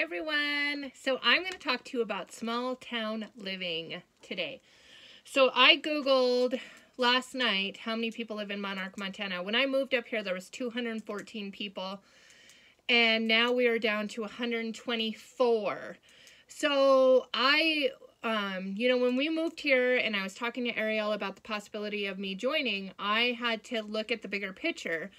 Hi everyone. So I'm going to talk to you about small town living today. So I Googled last night how many people live in Monarch, Montana. When I moved up here, there was 214 people, and now we are down to 124. So when we moved here and I was talking to Ariel about the possibility of me joining, I had to look at the bigger picture.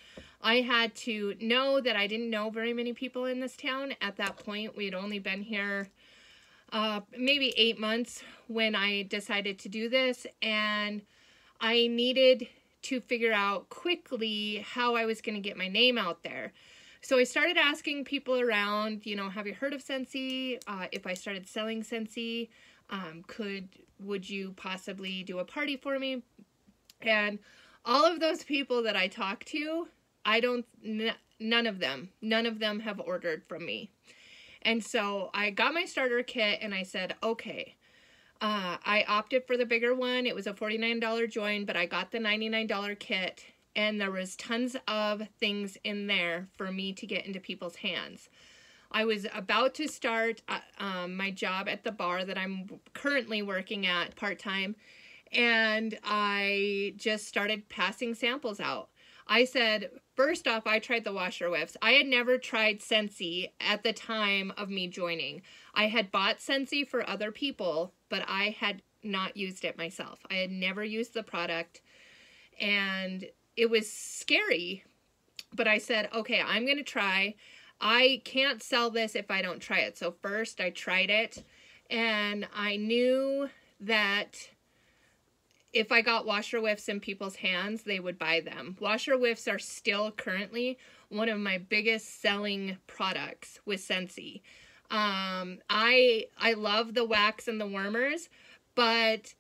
I had to know that I didn't know very many people in this town. At that point, we had only been here maybe 8 months when I decided to do this, and I needed to figure out quickly how I was going to get my name out there. So I started asking people around, have you heard of Scentsy? If I started selling Scentsy, would you possibly do a party for me? And all of those people that I talked to, none of them have ordered from me. And so I got my starter kit and I said, okay, I opted for the bigger one. It was a $49 join, but I got the $99 kit, and there was tons of things in there for me to get into people's hands. I was about to start my job at the bar that I'm currently working at part-time, and I just started passing samples out. I said, first off, I tried the washer whiffs. I had never tried Scentsy at the time of me joining. I had bought Scentsy for other people, but I had not used it myself. I had never used the product, and it was scary, but I said, okay, I'm going to try. I can't sell this if I don't try it. So first I tried it, and I knew that if I got washer whiffs in people's hands, they would buy them. Washer whiffs are still currently one of my biggest selling products with Scentsy. I love the wax and the wormers, but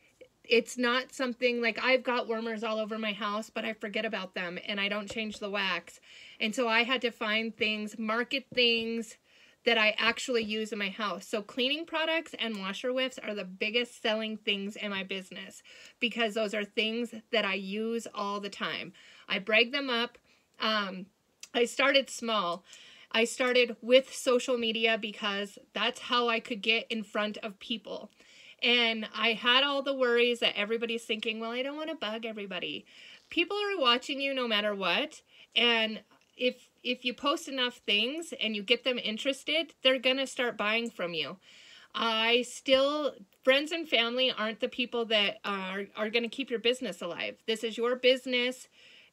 it's not something like, I've got wormers all over my house, but I forget about them and I don't change the wax. And so I had to find things, market things that I actually use in my house. So cleaning products and washer whiffs are the biggest selling things in my business because those are things that I use all the time. I brag them up. I started small. I started with social media because that's how I could get in front of people. And I had all the worries that everybody's thinking, well, I don't want to bug everybody. People are watching you no matter what. And if you post enough things and you get them interested, they're going to start buying from you. Friends and family aren't the people that are going to keep your business alive. This is your business,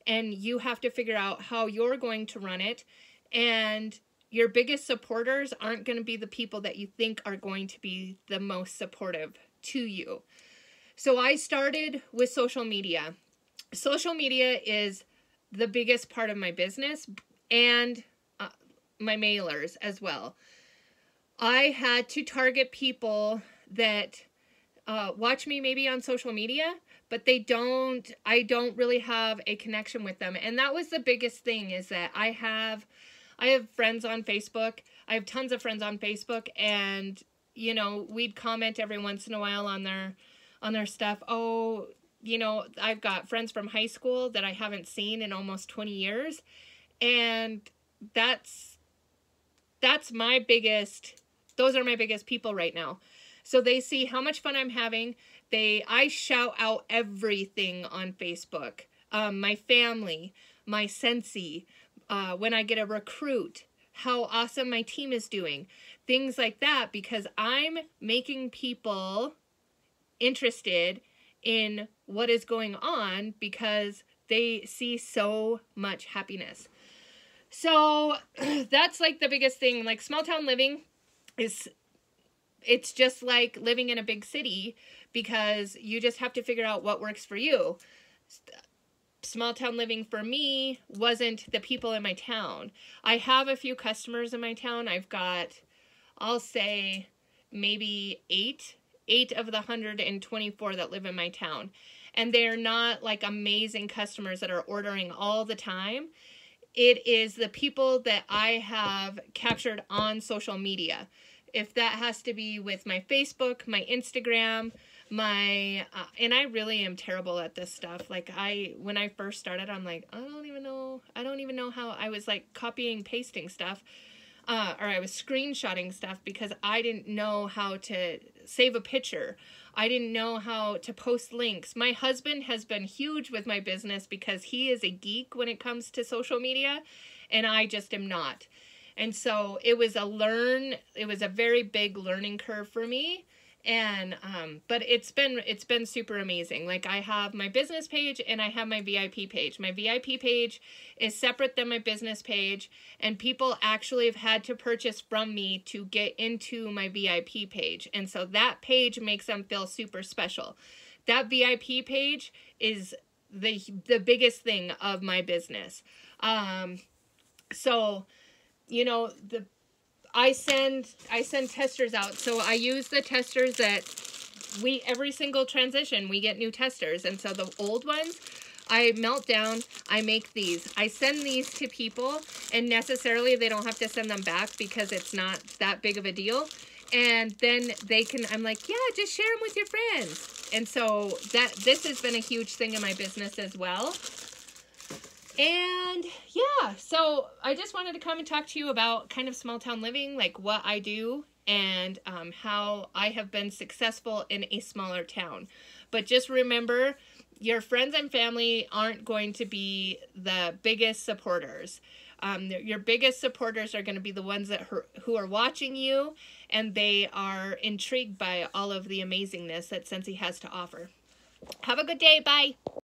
and you have to figure out how you're going to run it. And your biggest supporters aren't going to be the people that you think are going to be the most supportive to you. So I started with social media. Social media is the biggest part of my business, and my mailers as well. I had to target people that watch me maybe on social media, but I don't really have a connection with them. And that was the biggest thing, is that I have friends on Facebook. I have tons of friends on Facebook, and we'd comment every once in a while on their stuff. Oh, I've got friends from high school that I haven't seen in almost 20 years. And those are my biggest people right now. So they see how much fun I'm having. I shout out everything on Facebook. My family, my Scentsy, when I get a recruit, how awesome my team is doing. Things like that, because I'm making people interested in what is going on because they see so much happiness. So that's like the biggest thing. Like, small town living it's just like living in a big city, because you just have to figure out what works for you. Small town living for me wasn't the people in my town. I have a few customers in my town. I've got, I'll say, maybe eight of the 124 that live in my town. And they're not like amazing customers that are ordering all the time. It is the people that I have captured on social media. If that has to be with my Facebook, my Instagram, and I really am terrible at this stuff. Like, when I first started, I'm like, I don't even know how. I was like copying, pasting stuff. or I was screenshotting stuff because I didn't know how to save a picture. I didn't know how to post links. My husband has been huge with my business because he is a geek when it comes to social media, and I just am not. And so it was a very big learning curve for me. And but it's been super amazing. Like, I have my business page and I have my VIP page. My VIP page is separate than my business page, and people actually have had to purchase from me to get into my VIP page. And so that page makes them feel super special. That VIP page is the biggest thing of my business. So, you know, I send testers out. So I use the testers that every single transition, we get new testers. And so the old ones, I melt down, I make these. I send these to people, and necessarily they don't have to send them back because it's not that big of a deal. And then I'm like, yeah, just share them with your friends. And so this has been a huge thing in my business as well. And yeah, so I just wanted to come and talk to you about kind of small town living, like what I do and how I have been successful in a smaller town. But just remember, your friends and family aren't going to be the biggest supporters. Your biggest supporters are going to be the ones who are watching you, and they are intrigued by all of the amazingness that Scentsy has to offer. Have a good day. Bye.